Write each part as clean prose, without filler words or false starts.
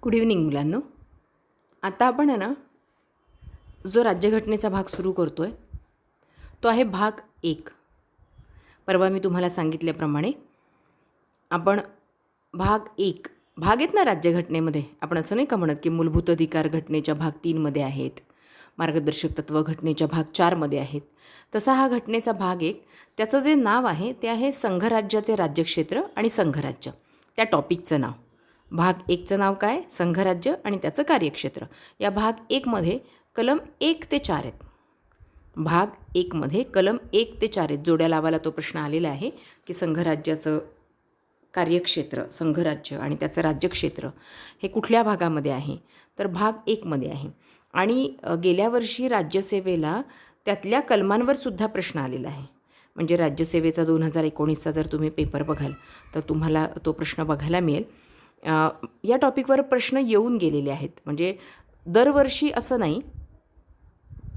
Good evening मुलांनो. आता आपण आहे ना जो राज्यघटनेचा भाग सुरू करतो आहे तो आहे भाग 1. परवा मी तुम्हाला सांगितल्याप्रमाणे आपण भाग आहेत ना राज्यघटनेमध्ये. आपण असं नाही का म्हणत की मूलभूत अधिकार घटनेच्या भाग 3मध्ये आहेत, मार्गदर्शक तत्त्व घटनेच्या भाग 4मध्ये आहेत. तसा हा घटनेचा भाग 1 त्याचं जे नाव आहे ते आहे संघराज्याचे राज्यक्षेत्र आणि संघराज्य. त्या टॉपिकचं नाव भाग 1चं नाव काय? संघराज्य आणि त्याचं कार्यक्षेत्र. या भाग 1मध्ये कलम 1 ते 4 आहेत. भाग 1मध्ये कलम 1 ते 4 आहेत. जोड्या लावायला तो प्रश्न आलेला आहे की संघराज्याचं कार्यक्षेत्र, संघराज्य आणि त्याचं राज्यक्षेत्र हे कुठल्या भागामध्ये आहे? तर भाग 1मध्ये आहे. आणि गेल्या वर्षी राज्यसेवेला त्यातल्या कलमांवर सुद्धा प्रश्न आलेला आहे. म्हणजे राज्यसेवेचा 2019चा जर तुम्ही पेपर बघाल तर तुम्हाला तो प्रश्न बघायला मिळेल. या टॉपिकवर प्रश्न येऊन गेलेले आहेत. म्हणजे दरवर्षी असं नाही,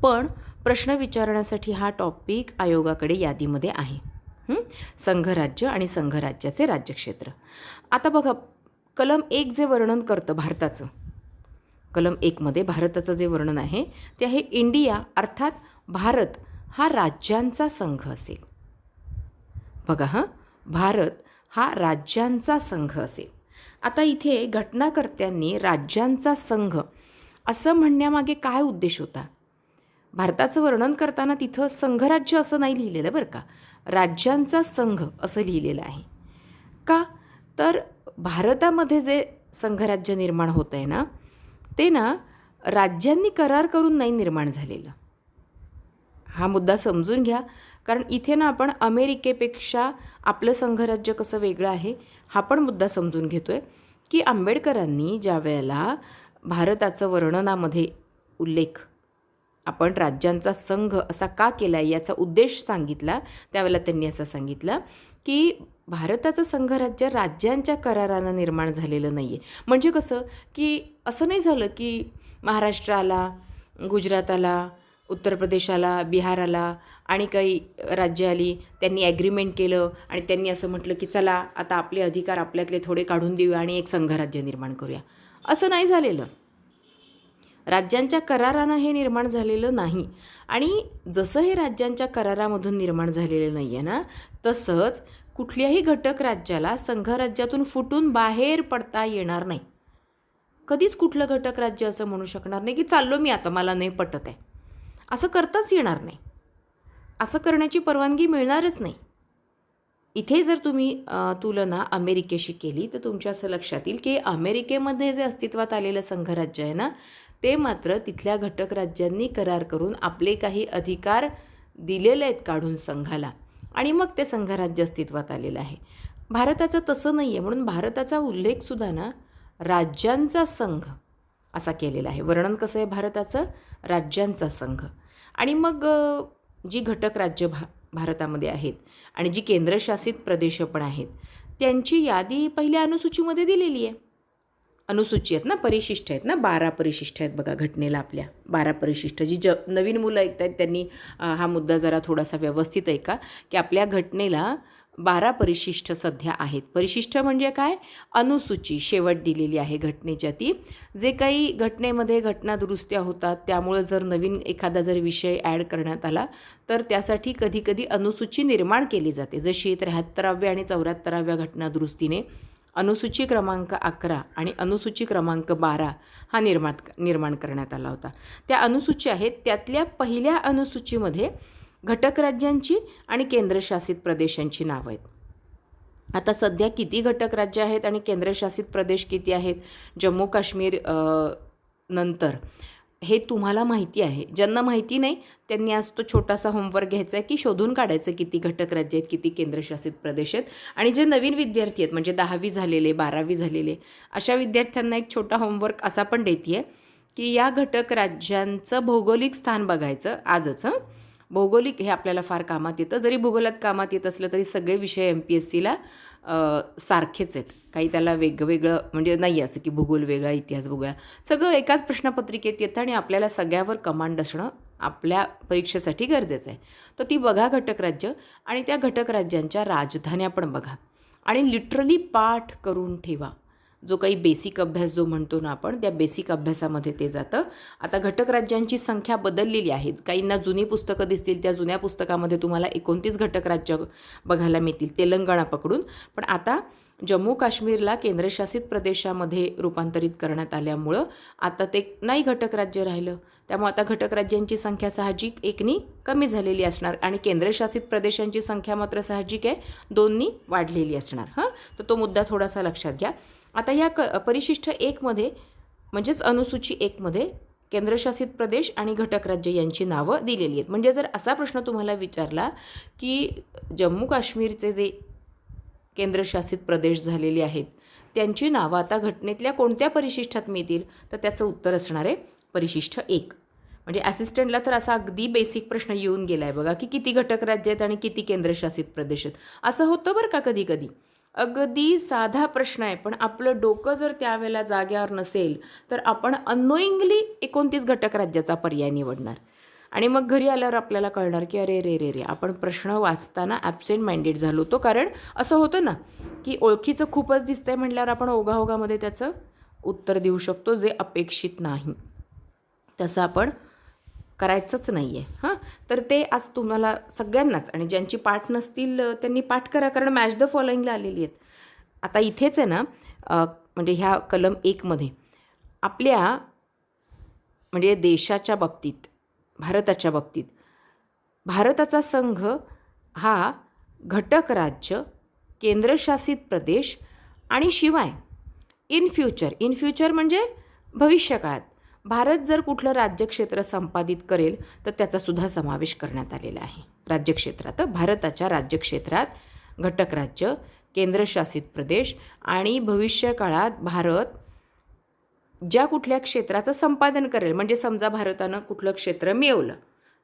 पण प्रश्न विचारण्यासाठी हा टॉपिक आयोगाकडे यादीमध्ये आहे. संघराज्य आणि संघराज्याचे राज्यक्षेत्र. आता बघा, कलम 1 जे वर्णन करतं भारताचं, कलम 1मध्ये भारताचं जे वर्णन आहे ते आहे इंडिया अर्थात भारत हा राज्यांचा संघ असेल. बघा, भारत हा राज्यांचा संघ असेल. आता इथे घटनाकर्त्यांनी राज्यांचा संघ असं म्हणण्यामागे काय उद्देश होता? भारताचं वर्णन करताना तिथं संघराज्य असं नाही लिहिलेलं बरं का, राज्यांचा संघ असं लिहिलेलं आहे. का? तर भारतामध्ये जे संघराज्य निर्माण होतं आहे ना ते ना राज्यांनी करार करून नाही निर्माण झालेलं. हा मुद्दा समजून घ्या. कारण इथे ना आपण अमेरिकेपेक्षा आपलं संघराज्य कसं वेगळं आहे हा पण मुद्दा समजून घेतो आहे. की आंबेडकरांनी ज्या वेळेला भारताचं वर्णनामध्ये उल्लेख आपण राज्यांचा संघ असा का केला आहे याचा उद्देश सांगितला, त्यावेळेला त्यांनी असं सांगितलं की भारताचं संघराज्य राज्यांच्या करारानं निर्माण झालेलं नाही आहे. म्हणजे कसं की असं नाही झालं की महाराष्ट्राला, गुजराताला, उत्तर प्रदेशाला, बिहाराला आणि काही राज्य आली, त्यांनी ॲग्रीमेंट केलं आणि त्यांनी असं म्हटलं की चला आता आपले अधिकार आपल्यातले थोडे काढून देऊया आणि एक संघराज्य निर्माण करूया. असं नाही झालेलं. राज्यांच्या करारानं हे निर्माण झालेलं नाही. आणि जसं हे राज्यांच्या करारामधून निर्माण झालेलं नाही आहे ना, तसंच कुठल्याही घटक राज्याला संघराज्यातून फुटून बाहेर पडता येणार नाही. कधीच कुठलं घटक राज्य असं म्हणू शकणार नाही की चाललो मी आता, मला नाही पटत आहे, असं करताच येणार नाही. असं करण्याची परवानगी मिळणारच नाही. इथे जर तुम्ही तुलना अमेरिकेशी केली तर तुमच्या असं लक्षात येईल की अमेरिकेमध्ये जे अस्तित्वात आलेलं संघराज्य आहे ना ते मात्र तिथल्या घटक राज्यांनी करार करून आपले काही अधिकार दिलेले आहेत काढून संघाला, आणि मग ते संघराज्य अस्तित्वात आलेलं आहे. भारताचं तसं नाही आहे. म्हणून भारताचा उल्लेखसुद्धा ना राज्यांचा संघ असा केलेला आहे. वर्णन कसं आहे भारताचं? राज्यांचा संघ. आणि मग जी घटक राज्य भारतामध्ये आहेत आणि जी केंद्रशासित प्रदेश पण आहेत त्यांची यादी पहिल्या अनुसूचीमध्ये दिलेली आहे. अनुसूची आहेत ना, परिशिष्ट आहेत ना, 12 परिशिष्ट आहेत बघा घटनेला आपल्या. 12 परिशिष्ट. जी नवीन मुलं ऐकत आहेत त्यांनी हा मुद्दा जरा थोडासा व्यवस्थित ऐका की आपल्या घटनेला 12 परिशिष्ट सध्या आहेत. परिशिष्ट म्हणजे काय? अनुसूची शेवट दिलेली आहे घटनेच्या. ती जे काही घटनेमध्ये घटनादुरुस्त्या होतात त्यामुळं जर नवीन एखादा जर विषय ॲड करण्यात आला तर त्यासाठी कधीकधी अनुसूची निर्माण केली जाते. जशी 73व्या आणि 74व्या घटनादुरुस्तीने अनुसूची क्रमांक 11 आणि अनुसूची क्रमांक 12 हा निर्माण करण्यात आला होता. त्या अनुसूची आहेत, त्यातल्या पहिल्या अनुसूचीमध्ये घटक राज्यांची आणि केंद्रशासित प्रदेशांची नावं आहेत. आता सध्या किती घटक राज्य आहेत आणि केंद्रशासित प्रदेश किती आहेत? जम्मू काश्मीर नंतर हे तुम्हाला माहिती आहे. ज्यांना माहिती नाही त्यांनी आज तो छोटासा होमवर्क घ्यायचा आहे की शोधून काढायचं किती घटक राज्य आहेत, किती केंद्रशासित प्रदेश आहेत. आणि जे नवीन विद्यार्थी आहेत म्हणजे 10वी झालेले, 12वी झालेले अशा विद्यार्थ्यांना एक छोटा होमवर्क असा पण देते आहे की या घटक राज्यांचं भौगोलिक स्थान बघायचं आजच. भौगोलिक हे आपल्याला फार कामात येतं. जरी भूगोलात कामात येत असलं तरी सगळे विषय MPSCला सारखेच आहेत. काही त्याला वेगवेगळं म्हणजे नाही असं की भूगोल वेगळा, इतिहास वेगळा, सगळं एकाच प्रश्नपत्रिकेत येतं आणि आपल्याला सगळ्यावर कमांड असणं आपल्या परीक्षेसाठी गरजेचं आहे. तर ती बघा घटक राज्य आणि त्या घटक राज्यांच्या राजधान्या पण बघा आणि लिटरली पाठ करून ठेवा. जो काही बेसिक अभ्यास जो म्हणतो ना आपण, त्या बेसिक अभ्यासामध्ये ते जातं. आता घटक राज्यांची संख्या बदललेली आहे. काहींना जुनी पुस्तकं दिसतील, त्या जुन्या पुस्तकामध्ये तुम्हाला 29 घटक राज्य बघायला मिळतील, तेलंगणा पकडून. पण आता जम्मू काश्मीरला केंद्रशासित प्रदेशामध्ये रूपांतरित करण्यात आल्यामुळं आता ते नाही घटक राज्य राहिलं. त्यामुळे आता घटक राज्यांची संख्या साहजिक 1नी कमी झालेली असणार आणि केंद्रशासित प्रदेशांची संख्या मात्र साहजिक आहे 2नी वाढलेली असणार. तर तो मुद्दा थोडासा लक्षात घ्या. आता या परिशिष्ट 1मध्ये म्हणजेच अनुसूची 1मध्ये केंद्रशासित प्रदेश आणि घटक राज्य यांची नावं दिलेली आहेत. म्हणजे जर असा प्रश्न तुम्हाला विचारला की जम्मू काश्मीरचे जे केंद्रशासित प्रदेश झालेले आहेत त्यांची नावं आता घटनेतल्या कोणत्या परिशिष्टात मिळतील, तर त्याचं उत्तर असणार आहे परिशिष्ट 1. म्हणजे असिस्टंटला तर असा अगदी बेसिक प्रश्न येऊन गेला आहे बघा की किती घटक राज्य आहेत आणि किती केंद्रशासित प्रदेश आहेत. असं होतं बरं का कधी कधी. अगदी साधा प्रश्न आहे, पण आपलं डोकं जर त्यावेळेला जाग्यावर नसेल तर आपण अननोईंगली 29 घटक राज्याचा पर्याय निवडणार आणि मग घरी आल्यावर आपल्याला कळणार की अरे रे रे रे आपण प्रश्न वाचताना ॲबसेंट माइंडेड झालो होतो. कारण असं होतं ना की ओळखीचं खूपच दिसतंय म्हटल्यावर आपण ओघाओघामध्ये त्याचं उत्तर देऊ शकतो जे अपेक्षित नाही. तसं आपण करायचंच नाही आहे. तर ते आज तुम्हाला सगळ्यांनाच, आणि ज्यांची पाठ नसतील त्यांनी पाठ करा, कारण मॅच द फॉलोइंगला आलेली आहेत. आता इथेच आहे ना म्हणजे ह्या कलम 1मध्ये आपल्या म्हणजे देशाच्या बाबतीत, भारताच्या बाबतीत भारताचा संघ हा घटक राज्य, केंद्रशासित प्रदेश आणि शिवाय इन फ्युचर म्हणजे भविष्यकाळात भारत जर कुठलं राज्यक्षेत्र संपादित करेल तर त्याचासुद्धा समावेश करण्यात आलेला आहे. राज्यक्षेत्रात, भारताच्या राज्यक्षेत्रात घटक राज्य, केंद्रशासित प्रदेश आणि भविष्यकाळात भारत ज्या कुठल्या क्षेत्राचं संपादन करेल, म्हणजे समजा भारतानं कुठलं क्षेत्र मिळवलं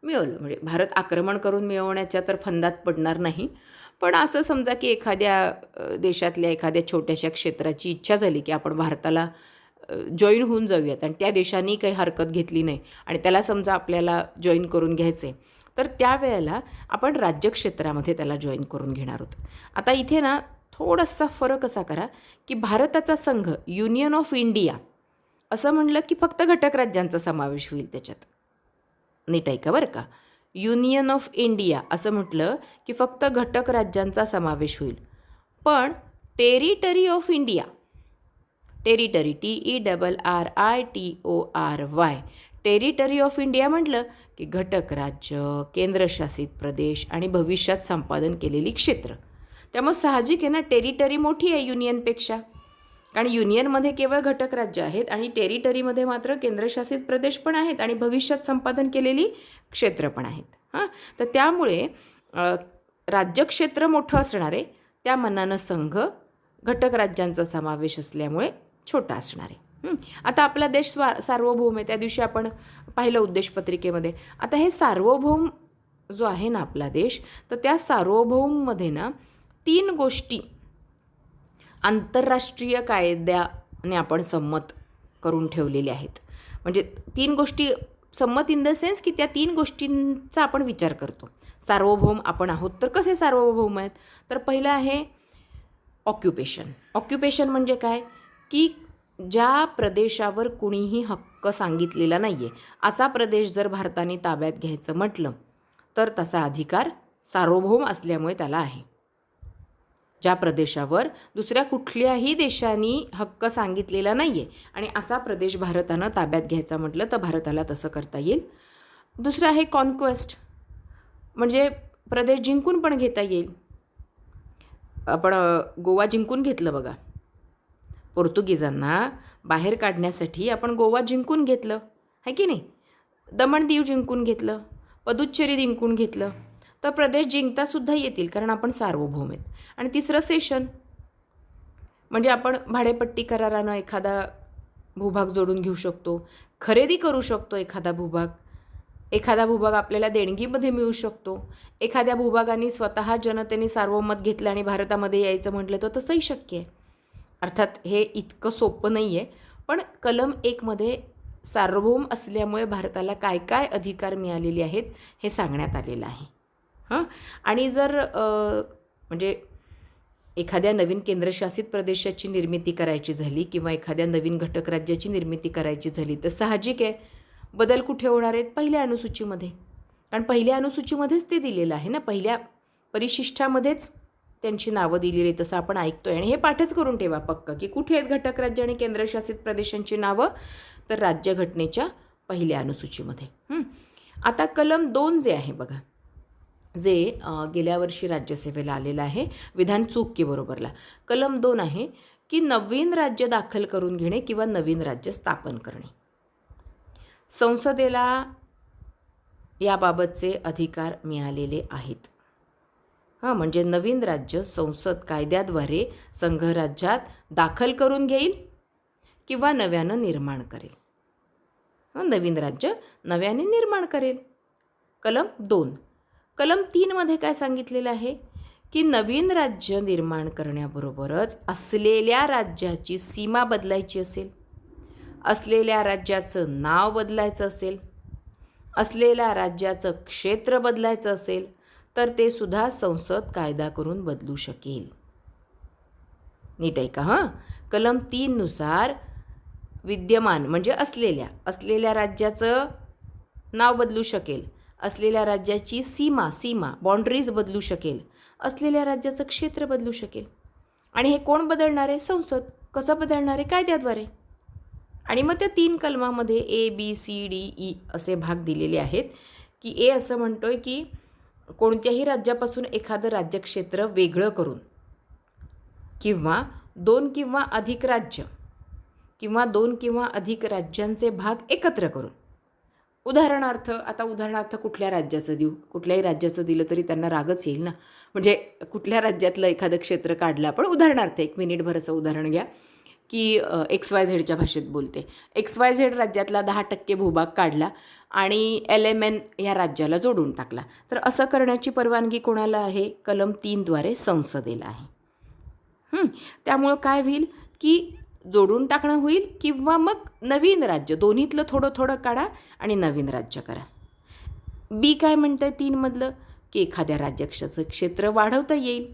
म्हणजे भारत आक्रमण करून मिळवण्याच्या तर फंदात पडणार नाही, पण असं समजा की एखाद्या देशातल्या एखाद्या छोट्याशा क्षेत्राची इच्छा झाली की आपण भारताला जॉईन होऊन जाऊयात आणि त्या देशांनी काही हरकत घेतली नाही आणि त्याला समजा आपल्याला जॉईन करून घ्यायचे, तर त्यावेळेला आपण राज्यक्षेत्रामध्ये त्याला जॉईन करून घेणार आहोत. आता इथे ना थोडासा फरक असा करा की भारताचा संघ, युनियन ऑफ इंडिया असं म्हणलं की फक्त घटक राज्यांचा समावेश होईल त्याच्यात. नीट ऐका बरं का. युनियन ऑफ इंडिया असं म्हटलं की फक्त घटक राज्यांचा समावेश होईल. पण territory of India, territory TERRITORY, territory of India म्हटलं की घटक राज्य, केंद्रशासित प्रदेश आणि भविष्यात संपादन केलेली क्षेत्र. त्यामुळे साहजिक आहे ना टेरिटरी मोठी आहे युनियनपेक्षा, कारण युनियनमध्ये केवळ घटक राज्य आहेत आणि टेरिटरीमध्ये मात्र केंद्रशासित प्रदेश पण आहेत आणि भविष्यात संपादन केलेली क्षेत्र पण आहेत. तर त्यामुळे राज्यक्षेत्र मोठं असणार आहे, त्या मानानं संघ घटक राज्यांचा समावेश असल्यामुळे छोटा असणार आहे. आता आपला देश सार्वभौम आहे, त्या दिवशी आपण पाहिलं उद्देशपत्रिकेमध्ये. आता हे सार्वभौम जो आहे ना आपला देश, तर त्या सार्वभौममध्ये ना 3 गोष्टी आंतरराष्ट्रीय कायद्याने आपण संमत करून ठेवलेल्या आहेत. म्हणजे 3 गोष्टी संमत इन द सेन्स की त्या 3 गोष्टींचा आपण विचार करतो. सार्वभौम आपण आहोत, तर कसे सार्वभौम आहेत? तर पहिलं आहे ऑक्युपेशन. ऑक्युपेशन म्हणजे काय की ज्या प्रदेशावर कुणीही हक्क सांगितलेला नाही आहे असा प्रदेश जर भारताने ताब्यात घ्यायचं म्हटलं तर तसा अधिकार सार्वभौम असल्यामुळे त्याला आहे. ज्या प्रदेशावर दुसऱ्या कुठल्याही देशांनी हक्क सांगितलेला नाही आहे आणि असा प्रदेश भारतानं ताब्यात घ्यायचा म्हटलं तर भारताला तसं करता येईल. दुसरं आहे कॉन्क्वेस्ट, म्हणजे प्रदेश जिंकून पण घेता येईल. आपण गोवा जिंकून घेतलं बघा, पोर्तुगीजांना बाहेर काढण्यासाठी आपण गोवा जिंकून घेतलं आहे की नाही. दमण दीव जिंकून घेतलं, पदुच्चेरी जिंकून घेतलं, तर प्रदेश जिंकतासुद्धा येतील कारण आपण सार्वभौम आहेत. आणि तिसरं सेशन, म्हणजे आपण भाडेपट्टी करारानं एखादा भूभाग जोडून घेऊ शकतो, खरेदी करू शकतो एखादा भूभाग आपल्याला देणगीमध्ये मिळू शकतो. एखाद्या भूभागाने स्वतः जनतेने सार्वमत घेतलं आणि भारतामध्ये यायचं म्हटलं तर तसंही शक्य आहे. अर्थात हे इतकं सोपं नाही आहे, पण कलम 1मध्ये सार्वभौम असल्यामुळे भारताला काय काय अधिकार मिळालेले आहेत हे सांगण्यात आलेलं आहे. आणि जर म्हणजे एखाद्या नवीन केंद्रशासित प्रदेशाची निर्मिती करायची झाली किंवा एखाद्या नवीन घटक राज्याची निर्मिती करायची झाली तर साहजिक आहे बदल कुठे होणार आहेत? पहिल्या अनुसूचीमध्ये. कारण पहिल्या अनुसूचीमध्येच ते दिलेलं आहे ना, पहिल्या परिशिष्टामध्येच त्यांची नावं दिलेली आहेत तसं आपण ऐकतो आहे. आणि हे पाठच करून ठेवा पक्क की कुठे आहेत घटक राज्य आणि केंद्रशासित प्रदेशांची नावं? तर राज्यघटनेच्या पहिल्या अनुसूचीमध्ये. आता कलम 2 जे आहे बघा, जे गेल्या वर्षी राज्यसेवेला आलेलं आहे विधान चूक की बरोबरला. कलम 2 आहे की नवीन राज्य दाखल करून घेणे किंवा नवीन राज्य स्थापन करणे. संसदेला याबाबतचे अधिकार मिळालेले आहेत. म्हणजे नवीन राज्य संसद कायद्याद्वारे संघराज्यात दाखल करून घेईल किंवा नव्यानं निर्माण करेल. नवीन राज्य नव्याने निर्माण करेल. कलम 2. कलम 3 मध्ये काय सांगितलेलं आहे की नवीन राज्य निर्माण करण्याबरोबरच असलेल्या राज्याची सीमा बदलायची असेल, असलेल्या राज्याचं नाव बदलायचं असेल, असलेल्या राज्याचं क्षेत्र बदलायचं असेल तर ते सुद्धा संसद कायदा करून बदलू शकेल. नीट आहे का? कलम 3 नुसार विद्यमान म्हणजे असलेल्या राज्याचं नाव बदलू शकेल, असलेल्या राज्याची सीमा बाउंड्रीज बदलू शकेल, असलेल्या राज्याचं क्षेत्र बदलू शकेल. आणि हे कोण बदलणार आहे? संसद. कसं बदलणार आहे? कायद्याद्वारे. आणि मग त्या 3 कलमामध्ये ABCDE असे भाग दिलेले आहेत की ए असं म्हणतोय की कोणत्याही राज्यापासून एखादं राज्यक्षेत्र वेगळं करून किंवा 2 किंवा अधिक राज्य किंवा 2 किंवा अधिक राज्यांचे भाग एकत्र करून. उदाहरणार्थ कुठल्या राज्याचं देऊ? कुठल्याही राज्याचं दिलं तरी त्यांना रागच येईल ना. म्हणजे कुठल्या राज्यातलं एखादं क्षेत्र काढलं आपण. उदाहरणार्थ 1 मिनिटभर असं उदाहरण घ्या की XYZच्या भाषेत बोलते. XYZ राज्यातला 10% भूभाग काढला आणि LMN या राज्याला जोडून टाकला. तर असं करण्याची परवानगी कोणाला आहे? कलम 3 द्वारे संसदेला आहे. त्यामुळं काय होईल की जोडून टाकणं होईल किंवा मग नवीन राज्य दोन्हीतलं थोडं थोडं काढा आणि नवीन राज्य करा. बी काय म्हणतं आहे 3 मधलं की एखाद्या राज्याचं क्षेत्र वाढवता येईल.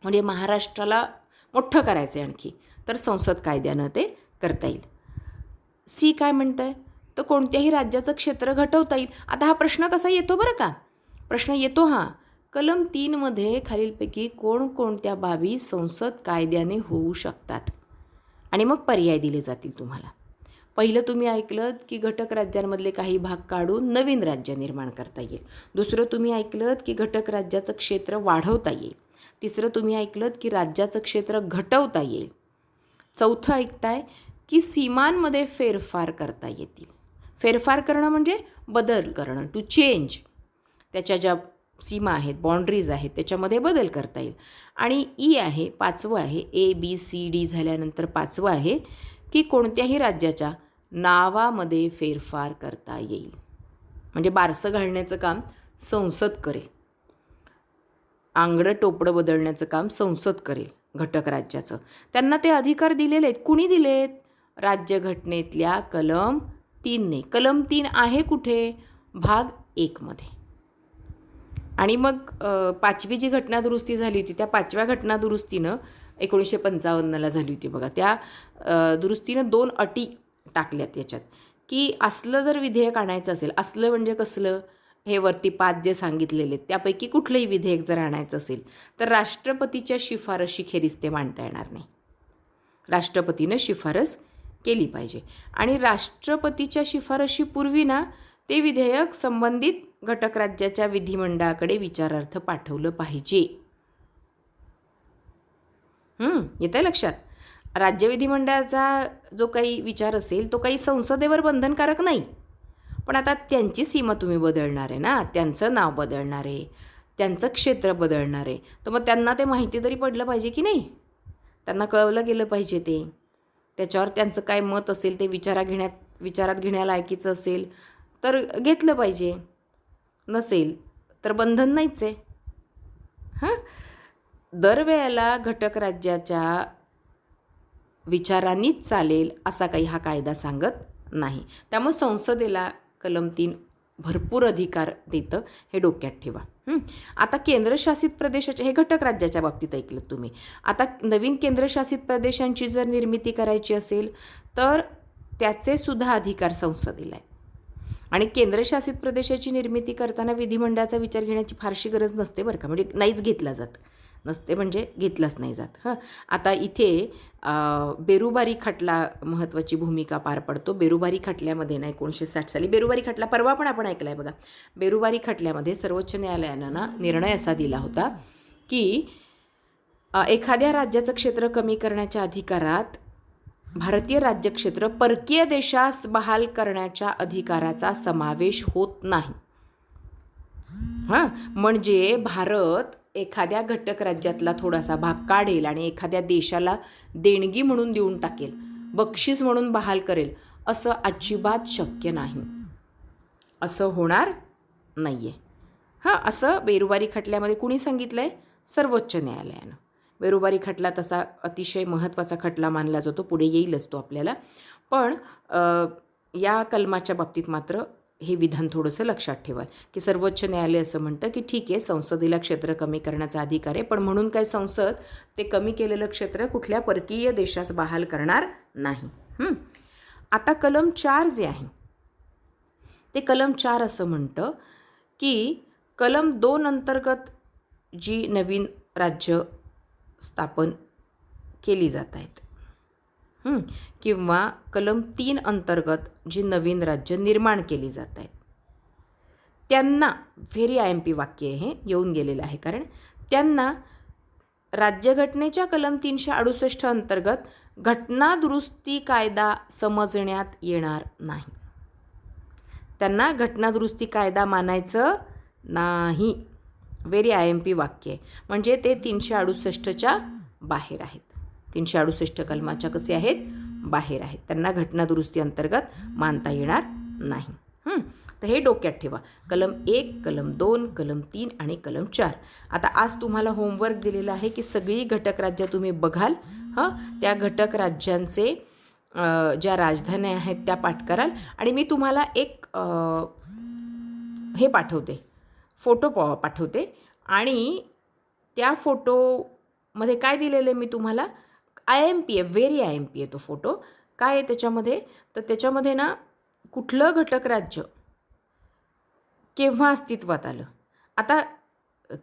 म्हणजे महाराष्ट्राला मोठं करायचं आहे आणखी तर संसद कायद्यानं ते करता येईल. सी काय म्हणतं आहे तर कोणत्याही राज्याचं क्षेत्र घटवता येईल. आता हा प्रश्न कसा येतो बरं का? प्रश्न येतो कलम 3 मध्ये खालीलपैकी कोणकोणत्या बाबी संसद कायद्याने होऊ शकतात आणि मग पर्याय दिले जातील तुम्हाला. पहिलं तुम्ही ऐकलं की घटक राज्यांमधले काही भाग काढून नवीन राज्य निर्माण करता येईल. दुसरं तुम्ही ऐकलं की घटक राज्याचं क्षेत्र वाढवता येईल. तिसरं तुम्ही ऐकलं की राज्याचं क्षेत्र घटवता येईल. चौथं ऐकताय की सीमांमध्ये फेरफार करता येतील. फेरफार करणं म्हणजे बदल करणं, टू चेंज. त्याच्या ज्या सीमा आहेत, बाउंड्रीज आहेत त्याच्यामध्ये बदल करता येईल. आणि ई आहे 5वं आहे. ABCD झाल्यानंतर 5वं आहे की कोणत्याही राज्याच्या नावामध्ये फेरफार करता येईल. म्हणजे बारसं घालण्याचं काम संसद करेल. आंगडं टोपडं बदलण्याचं काम संसद करेल घटक राज्याचं. त्यांना ते अधिकार दिलेले आहेत. कुणी दिलेत? राज्यघटनेतल्या कलम 3ने. कलम 3 आहे कुठे? भाग 1 मध्ये. आणि मग 5वी जी घटनादुरुस्ती झाली होती त्या 5व्या घटनादुरुस्तीनं 1955ला झाली होती बघा. त्या दुरुस्तीनं 2 अटी टाकल्यात याच्यात की असलं जर विधेयक आणायचं असेल, असलं म्हणजे कसलं? हे वरती 5 जे सांगितलेले त्यापैकी कुठलंही विधेयक जर आणायचं असेल तर राष्ट्रपतीच्या शिफारशीखेरीज ते मांडता येणार नाही. राष्ट्रपतीनं शिफारस केली पाहिजे आणि राष्ट्रपतीच्या शिफारशीपूर्वी ना ते विधेयक संबंधित घटक राज्याच्या विधिमंडळाकडे विचारार्थ पाठवलं पाहिजे. येतंय लक्षात? राज्य विधिमंडळाचा जो काही विचार असेल तो काही संसदेवर बंधनकारक नाही. पण आता त्यांची सीमा तुम्ही बदलणार आहे ना, त्यांचं नाव बदलणार आहे, त्यांचं क्षेत्र बदलणार आहे, तर मग त्यांना ते माहिती तरी पडलं पाहिजे की नाही? त्यांना कळवलं गेलं पाहिजे ते. त्याच्यावर त्यांचं काय मत असेल ते विचारात घेण्यालायकीचं असेल तर घेतलं पाहिजे. नसेल तर बंधन नाहीच आहे. दरवेळेला घटक राज्याच्या विचारांनीच चालेल असा काही हा कायदा सांगत नाही. त्यामुळे संसदेला कलम 3 भरपूर अधिकार देतं, हे डोक्यात ठेवा. आता केंद्रशासित प्रदेशाचे, हे घटक राज्याच्या बाबतीत ऐकलं तुम्ही. आता नवीन केंद्रशासित प्रदेशांची जर निर्मिती करायची असेल तर त्याचे सुद्धा अधिकार संसदेला आहे. आणि केंद्रशासित प्रदेशाची निर्मिती करताना विधिमंडळाचा विचार घेण्याची फारशी गरज नसते बरं का, म्हणजे नाहीच घेतला जात. नसते म्हणजे घेतलाच नाही जात. आता इथे बेरुबारी खटला महत्त्वाची भूमिका पार पडतो. बेरुबारी खटल्यामध्ये ना 1960 साली बेरुबारी खटला परवा पण आपण ऐकला आहे बघा. बेरुबारी खटल्यामध्ये सर्वोच्च न्यायालयानं ना निर्णय असा दिला होता की एखाद्या राज्याचं क्षेत्र कमी करण्याच्या अधिकारात भारतीय राज्यक्षेत्र परकीय देशास बहाल करण्याच्या अधिकाराचा समावेश होत नाही. म्हणजे भारत एखाद्या घटक राज्यातला थोडासा भाग काढेल आणि एखाद्या देशाला देणगी म्हणून देऊन टाकेल, बक्षीस म्हणून बहाल करेल, असं अजिबात शक्य नाही. असं होणार नाही आहे. असं बेरुबारी खटल्यामध्ये कुणी सांगितलं आहे? सर्वोच्च न्यायालयानं. बेरुबारी खटला तसा अतिशय महत्त्वाचा खटला मानला जातो, पुढे येईलच तो आपल्याला. पण या कलमाच्या बाबतीत मात्र हे विधान थोडंसं लक्षात ठेवाल की सर्वोच्च न्यायालय असं म्हणतं की ठीक आहे, संसदेला क्षेत्र कमी करण्याचा अधिकार आहे, पण म्हणून काय संसद ते कमी केलेलं क्षेत्र कुठल्या परकीय देशास बहाल करणार नाही. आता कलम 4 जे आहे ते कलम 4 असं म्हणतं की कलम 2 अंतर्गत जी नवीन राज्य स्थापन केली जात आहेत किंवा कलम 3 अंतर्गत जी नवीन राज्य निर्माण केली जात आहेत त्यांना, व्हेरी IMP वाक्य हे येऊन गेलेलं आहे, कारण त्यांना राज्यघटनेच्या कलम 368 अंतर्गत घटनादुरुस्ती कायदा समजण्यात येणार नाही. त्यांना घटनादुरुस्ती कायदा मानायचं नाही. व्हेरी IMP वाक्य आहे. म्हणजे ते 368च्या बाहेर आहेत. 368 कलमाच्या कसे आहेत? बाहेर आहेत. त्यांना घटनादुरुस्ती अंतर्गत मानता येणार नाही. तर हे डोक्यात ठेवा. कलम 1, कलम 2, कलम 3 आणि कलम 4. आता आज तुम्हाला होमवर्क दिलेला आहे की सगळी घटक राज्य तुम्ही बघाल. त्या घटक राज्यांचे ज्या राजधान्या आहेत त्या पाठ कराल. आणि मी तुम्हाला एक हे पाठवते, फोटो पाठवते, आणि त्या फोटोमध्ये काय दिलेलं आहे मी तुम्हाला, IMP आहे, व्हेरी IMP आहे तो फोटो. काय आहे त्याच्यामध्ये? तर त्याच्यामध्ये ना कुठलं घटक राज्य केव्हा अस्तित्वात आलं. आता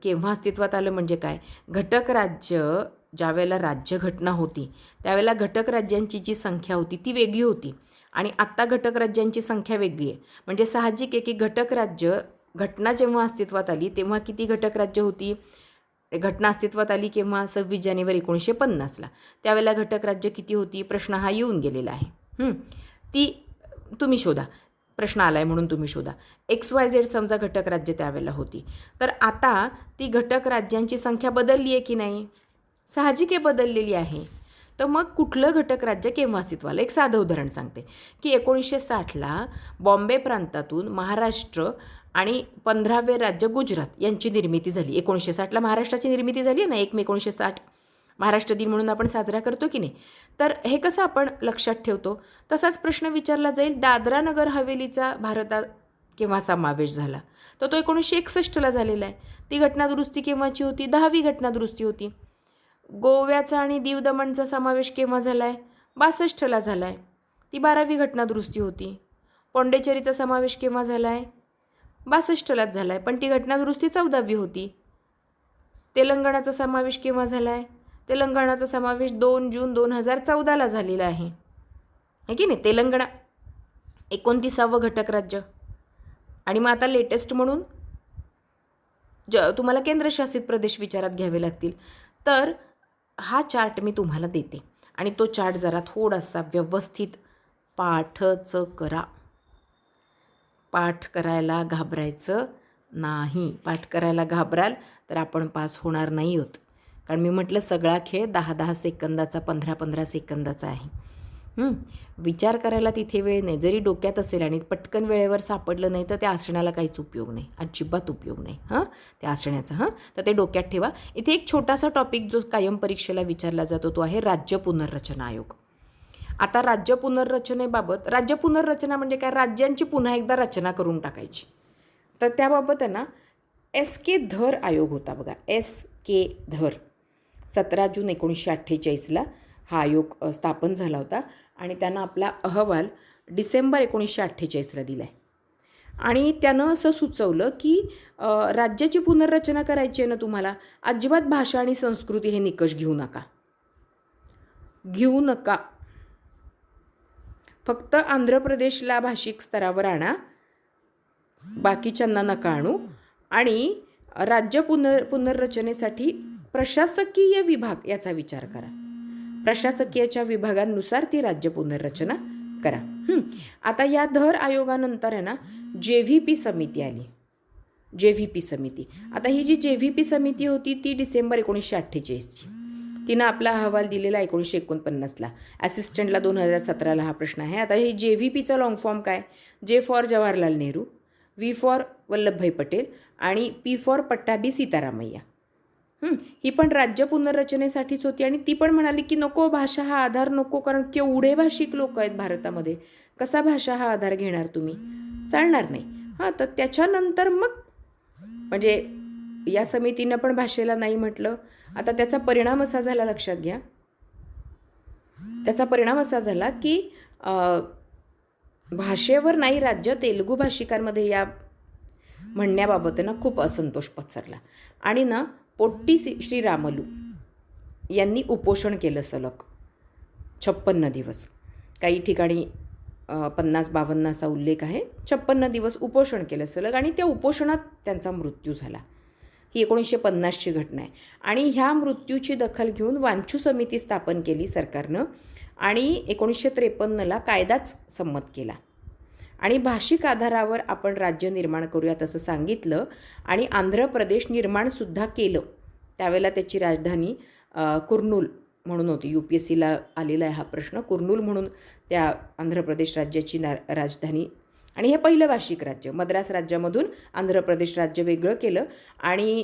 केव्हा अस्तित्वात आलं म्हणजे काय, घटक राज्य ज्यावेळेला राज्यघटना होती त्यावेळेला घटक राज्यांची जी संख्या होती ती वेगळी होती आणि आत्ता घटक राज्यांची संख्या वेगळी आहे. म्हणजे साहजिक आहे की घटक राज्य, घटना जेव्हा अस्तित्वात आली तेव्हा किती घटक राज्य होती? घटना अस्तित्वात आली केव्हा? 26 जानेवारी 1950ला. त्यावेळेला घटक राज्य किती होती? प्रश्न हा येऊन गेलेला आहे. ती तुम्ही शोधा, प्रश्न आला आहे म्हणून तुम्ही शोधा. XYZ समजा घटक राज्य त्यावेळेला होती. तर आता ती घटक राज्यांची संख्या बदलली आहे की नाही? साहजिक आहे बदललेली आहे. तर मग कुठलं घटक राज्य केव्हा अस्तित्वाला? एक साधं उदाहरण सांगते की 1960ला बॉम्बे प्रांतातून महाराष्ट्र आणि 15वे राज्य गुजरात यांची निर्मिती झाली. 1960ला महाराष्ट्राची निर्मिती झाली आहे ना, 1 मे 1960 महाराष्ट्र दिन म्हणून आपण साजरा करतो की नाही. तर हे कसं आपण लक्षात ठेवतो, तसाच प्रश्न विचारला जाईल, दादरा नगर हवेलीचा भारतात केव्हा समावेश झाला? तर तो 1961ला झालेला आहे. ती घटनादुरुस्ती केव्हाची होती? 10वी घटनादुरुस्ती होती. गोव्याचा आणि दीव दमणचा समावेश केव्हा झाला आहे? 62ला झाला आहे. ती 12वी घटनादुरुस्ती होती. पॉंडेचेरीचा समावेश केव्हा झाला आहे? 62लाच झाला आहे, पण ती घटनादुरुस्ती 14वी होती. तेलंगणाचा समावेश केव्हा झाला आहे? तेलंगणाचा समावेश 2 जून 2014ला झालेला आहे की नाही. तेलंगणा 29वं घटक राज्य. आणि मग आता लेटेस्ट म्हणून तुम्हाला केंद्रशासित प्रदेश विचारात घ्यावे लागतील. तर हा चार्ट मी तुम्हाला देते आणि तो चार्ट जरा थोडासा व्यवस्थित पाठच करा. पाठ करायला घाबरायचं नाही. पाठ करायला घाबराल तर आपण पास होणार नाही आहोत. कारण मी म्हटलं सगळा खेळ 10-10 सेकंदाचा, 15-15 सेकंदाचा आहे. विचार करायला तिथे वेळ नाही. जरी डोक्यात असेल आणि पटकन वेळेवर सापडलं नाही तर त्या आसण्याला काहीच उपयोग नाही, अजिबात उपयोग नाही त्या आसण्याचा. तर ते डोक्यात ठेवा. इथे एक छोटासा टॉपिक जो कायम परीक्षेला विचारला जातो तो आहे राज्य पुनर्रचना आयोग. आता राज्य पुनर्रचनेबाबत, राज्य पुनर्रचना म्हणजे काय? राज्यांची पुन्हा एकदा रचना करून टाकायची. तर त्याबाबत आहे ना S.K. धर आयोग होता बघा, S.K. धर. 17 जून 1948ला हा आयोग स्थापन झाला होता आणि त्यानं आपला अहवाल डिसेंबर 1948ला दिला आहे. आणि त्यानं असं सुचवलं की राज्याची पुनर्रचना करायची आहे ना तुम्हाला, अजिबात भाषा आणि संस्कृती हे निकष घेऊ नका. फक्त आंध्र प्रदेशला भाषिक स्तरावर आणा, बाकीच्यांना नका आणू. आणि राज्य पुनर्रचनेसाठी प्रशासकीय विभाग याचा विचार करा. प्रशासकीयच्या विभागांनुसार ती राज्य पुनर्रचना करा. आता या धर आयोगानंतर आहे ना JVP समिती आली. JVP समिती. आता ही जी JVP समिती होती ती डिसेंबर 1948ची. तिनं आपला अहवाल दिलेला 1949ला. असिस्टंटला 2017ला हा प्रश्न आहे. आता ही JVPचा लॉंग फॉर्म काय? J for Jawaharlal Nehru, V for Vallabhbhai Patel आणि P फॉर पट्टाभी सीतारामय्या. ही पण राज्य पुनर्रचनेसाठीच होती आणि ती पण म्हणाली की नको, भाषा हा आधार नको, कारण केवढे भाषिक लोक आहेत भारतामध्ये, कसा भाषा हा आधार घेणार तुम्ही, चालणार नाही. तर त्याच्यानंतर मग म्हणजे या समितीनं पण भाषेला नाही म्हटलं. आता त्याचा परिणाम असा झाला, लक्षात घ्या, त्याचा परिणाम असा झाला की भाषेवर नाही राज्य तेलुगू भाषिकांमध्ये या म्हणण्याबाबत ना खूप असंतोष पसरला. आणि ना पोट्टी श्रीरामलू यांनी उपोषण केलं सलग 56 दिवस. काही ठिकाणी 50-52 असा उल्लेख आहे. 56 दिवस उपोषण केलं सलग आणि त्या उपोषणात त्यांचा मृत्यू झाला. ही 1950ची घटना आहे. आणि ह्या मृत्यूची दखल घेऊन वांचू समिती स्थापन केली सरकारनं आणि 1953ला कायदाच संमत केला. आणि भाषिक आधारावर आपण राज्य निर्माण करूयात असं सांगितलं आणि आंध्र प्रदेश निर्माणसुद्धा केलं. त्यावेळेला त्याची राजधानी कुर्नूल म्हणून होती. UPSCला आलेला आहे हा प्रश्न. कुर्नूल म्हणून त्या आंध्र प्रदेश राज्याची राजधानी. आणि हे पहिलं भाषिक राज्य. मद्रास राज्यामधून आंध्र प्रदेश राज्य वेगळं केलं आणि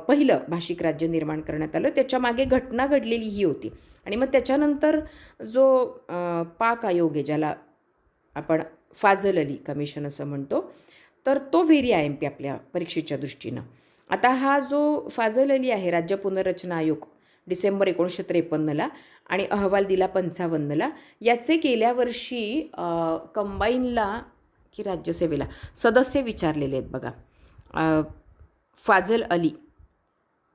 पहिलं भाषिक राज्य निर्माण करण्यात आलं. त्याच्यामागे घटना घडलेली ही होती. आणि मग त्याच्यानंतर जो पाक आयोग आहे, ज्याला आपण फाजल अली कमिशन असं म्हणतो, तर तो व्हेरी IMP आपल्या परीक्षेच्या दृष्टीनं. आता हा जो फाजल अली आहे, राज्य पुनर्रचना आयोग, डिसेंबर 1953ला आणि अहवाल दिला 55ला. याचे गेल्या वर्षी कंबाईनला की राज्यसेवेला सदस्य विचारलेले आहेत बघा. फाजल अली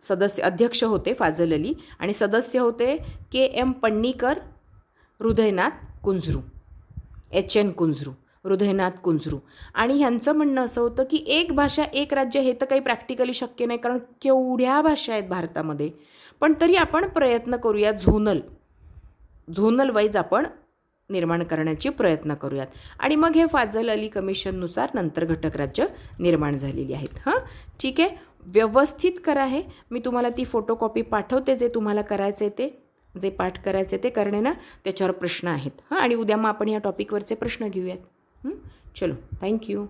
सदस्य, अध्यक्ष होते फाजल अली आणि सदस्य होते KM पण्णीकर, हृदयनाथ कुंजरू, HN कुंजरू, हृदयनाथ कुंजरू. आणि ह्यांचं म्हणणं असं होतं की एक भाषा एक राज्य हे तर काही प्रॅक्टिकली शक्य नाही, कारण केवढ्या भाषा आहेत भारतामध्ये. पण तरी आपण प्रयत्न करूया, झोनल वाईज आपण निर्माण करण्याची प्रयत्न करूयात. आणि मग हे फाजल अली कमिशननुसार नंतर घटक राज्य निर्माण झालेली आहेत. ठीक आहे, व्यवस्थित करा हे. मी तुम्हाला ती फोटोकॉपी पाठवते, जे तुम्हाला करायचं आहे ते, जे पाठ करायचे ते करणे ना, त्याच्यावर प्रश्न आहेत. आणि उद्या मग आपण या टॉपिकवरचे प्रश्न घेऊयात. चलो, थँक्यू.